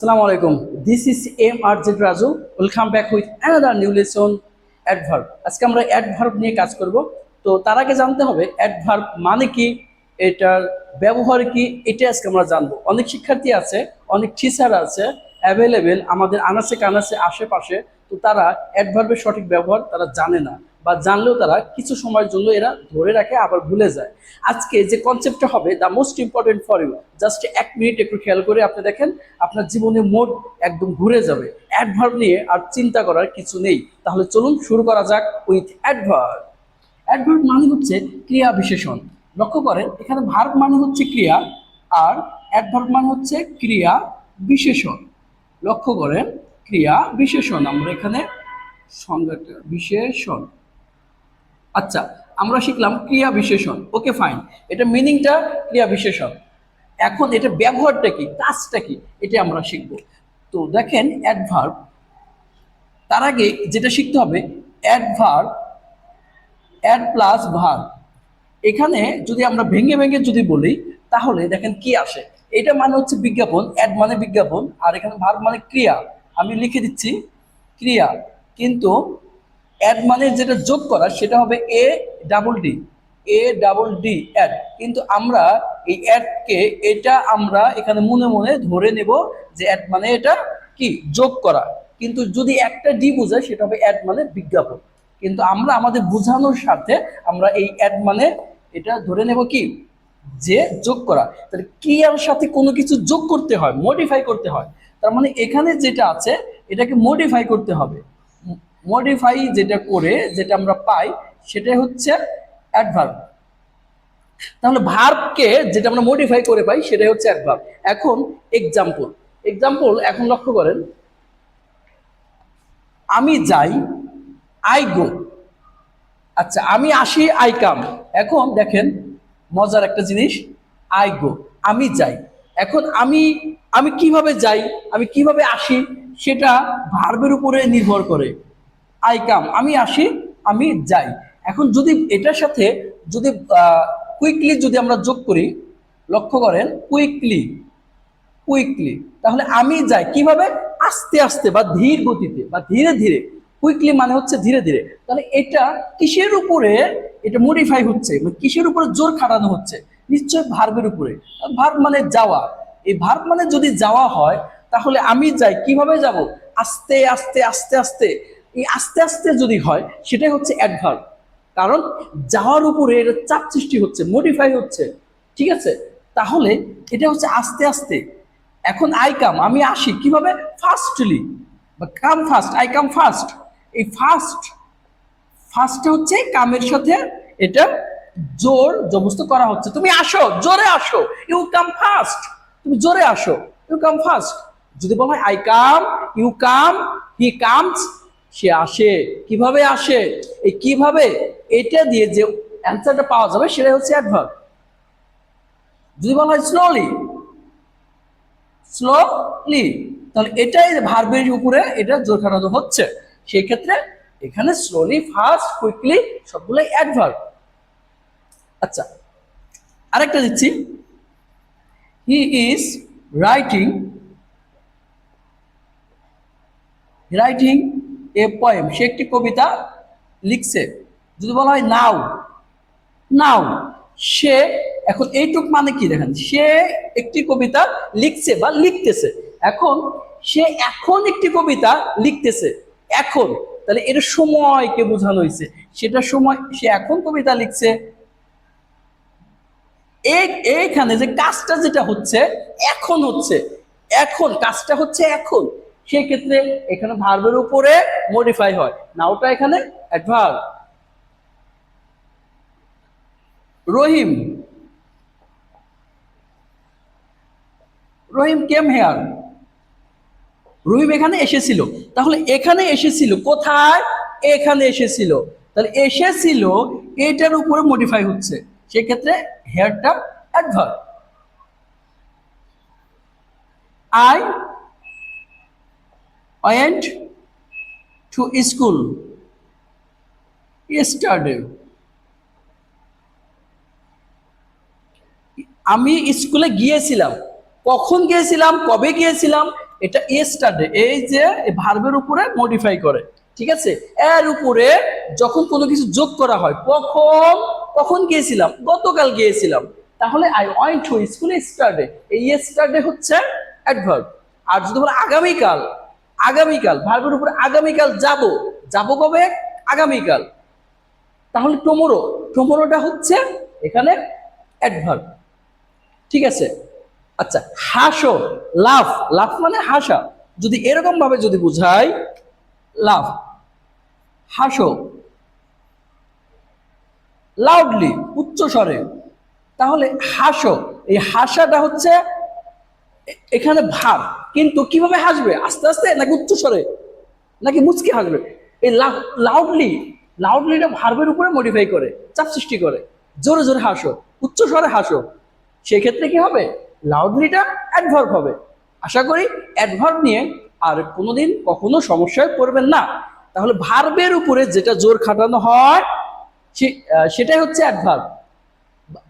Assalamu alaikum. This is MRZ Raju. Welcome back with another new lesson adverb. আজকে আমরা adverb নিয়ে কাজ করব। তো তার আগে জানতে হবে adverb মানে কি, এটার ব্যবহার কি, এটা আজকে আমরা জানবো। অনেক শিক্ষার্থী আছে, অনেক টিচার আছে অ্যাভেলেবেল আমাদের আনাচে কানাচে আশেপাশে, তো তারা অ্যাডভার্বের সঠিক ব্যবহার তারা জানে না, বা জানলেও তারা কিছু সময়ের জন্য এরা ধরে রাখে আবার ভুলে যায়। আজকে যে কনসেপ্টটা হবে the most important for you, just 1 minute একটু খেয়াল করে আপনি দেখেন, আপনার জীবনে মোড একদম ঘুরে যাবে। অ্যাডভার্ব নিয়ে আর চিন্তা করার কিছু নেই। তাহলে চলুন শুরু করা যাক উইথ অ্যাডভার্ব। অ্যাডভার্ব মানে হচ্ছে ক্রিয়া বিশেষণ। লক্ষ্য করেন এখানে ভার্ব মানে হচ্ছে ক্রিয়া, আর অ্যাডভার্ব মানে হচ্ছে ক্রিয়া বিশেষণ। লক্ষ্য করেন ক্রিয়া বিশেষণ, আমরা এখানে সংজ্ঞাটা বিশেষণ। আচ্ছা, আমরা শিখলাম ক্রিয়া বিশেষণ, ওকে ফাইন, এটা মিনিংটা ক্রিয়া বিশেষণ। এখন এটা ব্যবহারটা কি, কাজটা কি, এটা আমরা শিখব। তো দেখেন অ্যাডভার্ব, তার আগে যেটা শিখতে হবে অ্যাডভার্ব, অ্যাড প্লাস ভার্ব। এখানে যদি আমরা ভেঙে ভেঙে যদি বলি তাহলে দেখেন কি আসে। এটা মানে হচ্ছে বিজ্ঞাপন, অ্যাড মানে বিজ্ঞাপন, আর এখানে ভার্ব মানে ক্রিয়া। আমি লিখে দিচ্ছি ক্রিয়া, কিন্তু অ্যাড মানে যেটা যোগ করা সেটা হবে A double D, A double D add. কিন্তু আমরা এই অ্যাডকে এটা আমরা এখানে মনে মনে ধরে নেব যে অ্যাড মানে এটা কি যোগ করা, কিন্তু যদি একটা ডি বোঝায় সেটা হবে অ্যাড মানে বিজ্ঞাপন। কিন্তু আমরা আমাদের বোঝানোর সাথে আমরা এই অ্যাড মানে এটা ধরে নেব কি যে যোগ করা। তাহলে ক্রিয়ার সাথে কোনো কিছু যোগ করতে হয়, মডিফাই করতে হয়। তার মানে এখানে যেটা আছে এটাকে মডিফাই করতে হবে। মডিফাই যেটা করে যেটা আমরা পাই সেটা হচ্ছে অ্যাডভার্ব। তাহলে ভার্বকে যেটা আমরা মডিফাই করে পাই সেটাই হচ্ছে অ্যাডভার্ব। এখন এক্সাম্পল, এক্সাম্পল এখন লক্ষ্য করেন, আমি যাই, আই গো। আচ্ছা, আমি আসি, আই কাম। এখন দেখেন মজার একটা জিনিস, আই গো, আমি যাই। এখন আমি আমি কিভাবে যাই, আমি কিভাবে আসি, সেটা ভার্বের উপরে নির্ভর করে। আই কাম, আমি আসি, আমি যাই। এখন যদি এটার সাথে যদি কুইকলি যদি আমরা যোগ করি, লক্ষ্য করেন কুইকলি, কুইকলি, তাহলে আমি যাই কিভাবে, আস্তে আস্তে বা ধীর গতিতে বা ধীরে ধীরে। কুইকলি মানে হচ্ছে ধীরে ধীরে। তাহলে এটা কিসের উপরে এটা মডিফাই হচ্ছে, মানে কিসের উপরে জোর খাটানো হচ্ছে? নিশ্চয় ভার্বের উপরে। ভার্ব মানে যাওয়া, এই ভার্ব মানে যদি যাওয়া হয় তাহলে আমি যাই কিভাবে যাব, আস্তে আস্তে আস্তে আস্তে। এই আস্তে আস্তে যদি হয় সেটাই হচ্ছে অ্যাডভার্ব, কারণ যাওয়ার উপরে এটা চাপ সৃষ্টি হচ্ছে, মডিফাই হচ্ছে। ঠিক আছে, তাহলে এটা হচ্ছে আস্তে আস্তে। এখন আই কাম, আমি আসি কিভাবে, ফাস্টলি বা কাম ফাস্ট, আই কাম ফাস্ট। এই ফাস্ট, ফার্স্টে হচ্ছে কামের সাথে এটা জোর জবস্ত করা হচ্ছে, তুমি আসো, জোরে আসো, ইউ কাম ফাস্ট, তুমি জোরে আসো, ইউ কাম ফাস্ট। যদি বলা হয় I come, you come, he comes, সে আসে। কিভাবে আসে, এই কিভাবে এটা দিয়ে যে অ্যান্সারটা পাওয়া যাবে সেটাই হচ্ছে অ্যাডভার্ব। যদি বলা হয় স্লোলি, স্লোলি, তাহলে এটাই ভার্বের উপরে এটা জোর খাটানো হচ্ছে। সেই ক্ষেত্রে এখানে স্লোলি, ফাস্ট, কুইকলি সবগুলোই অ্যাডভার্ব। আচ্ছা, আরেকটা দিচ্ছি, he is writing, writing a poem, সে একটি কবিতা লিখছে। যদি বলা হয় নাও, নাও, সে, এখন এইটুক মানে কি দেখেন, সে একটি কবিতা লিখছে বা লিখতেছে। এখন সে এখন একটি কবিতা লিখতেছে, এখন, তাহলে এটা সময়কে বোঝানো হয়েছে, সেটা সময়, সে এখন কবিতা লিখছে। এইখানে যে কাজটা যেটা হচ্ছে এখন হচ্ছে, এখন কাজটা হচ্ছে এখন, সেই ক্ষেত্রে এখানে ভার্বের উপরে মডিফাই হয়, নাওটা এখানে adverb. Rahim, Rahim came here, রহিম এখানে এসেছিল। তাহলে এখানে এসেছিল কোথায়, এখানে এসেছিল, তাহলে এসেছিল এটার উপরে মডিফাই হচ্ছে, সেক্ষেত্রে হেয়ারটা adverb. I went to school yesterday, আমি স্কুলে গিয়েছিলাম। কখন গিয়েছিলাম, কবে গিয়েছিলাম, এটা ইয়েস্টারডে, এই যে ভার্বের উপরে মডিফাই করে, ঠিক আছে। এর উপরে যখন কোনো কিছু যোগ করা হয়, কখন কখন গিয়েছিলাম, গতকাল গিয়েছিলাম, তাহলে I went to school yesterday, এই ইয়েস্টারডে হচ্ছে অ্যাডভার্ব। আর যদি বলে আগামীকাল, আগামীকাল ভার্বের উপরে আগামীকাল যাব, যাব কবে, আগামীকাল, তাহলে টুমোরো, টুমোরোটা হচ্ছে এখানে অ্যাডভার্ব, ঠিক আছে। আচ্ছা, হাসো, লাফ, লাফ মানে হাসা, যদি এরকম ভাবে যদি বুঝাই, লাফ, হাসো, লাউডলি, উচ্চ স্বরে, তাহলে হাসো, এই হাসাটা হচ্ছে এখানে ভাব, কিন্তু কিভাবে হাসবে, আস্তে আস্তে নাকি উচ্চ স্বরে, নাকি মুচকি হাসবে, এই লাউডলি, লাউডলিটা ভার্বের উপরে মডিফাই করে, চাপ সৃষ্টি করে, জোরে জোরে হাসো, উচ্চ স্বরে হাসো, সেক্ষেত্রে কি হবে, লাউডলিটা অ্যাডভার্ব হবে। আশা করি অ্যাডভার্ব নিয়ে আর কোনোদিন কখনো সমস্যায় পড়বেন না। তাহলে ভার্বের উপরে যেটা জোর খাটানো হয় সেটাই হচ্ছে অ্যাডভার্ব।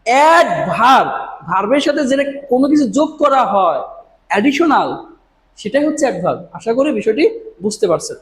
অ্যাডভার্ব, ভার্বের সাথে যেটা কোনো কিছু যোগ করা হয়, অ্যাডিশনাল, সেটাই হচ্ছে অ্যাডভার্ব। আশা করি বিষয়টি বুঝতে পারছেন।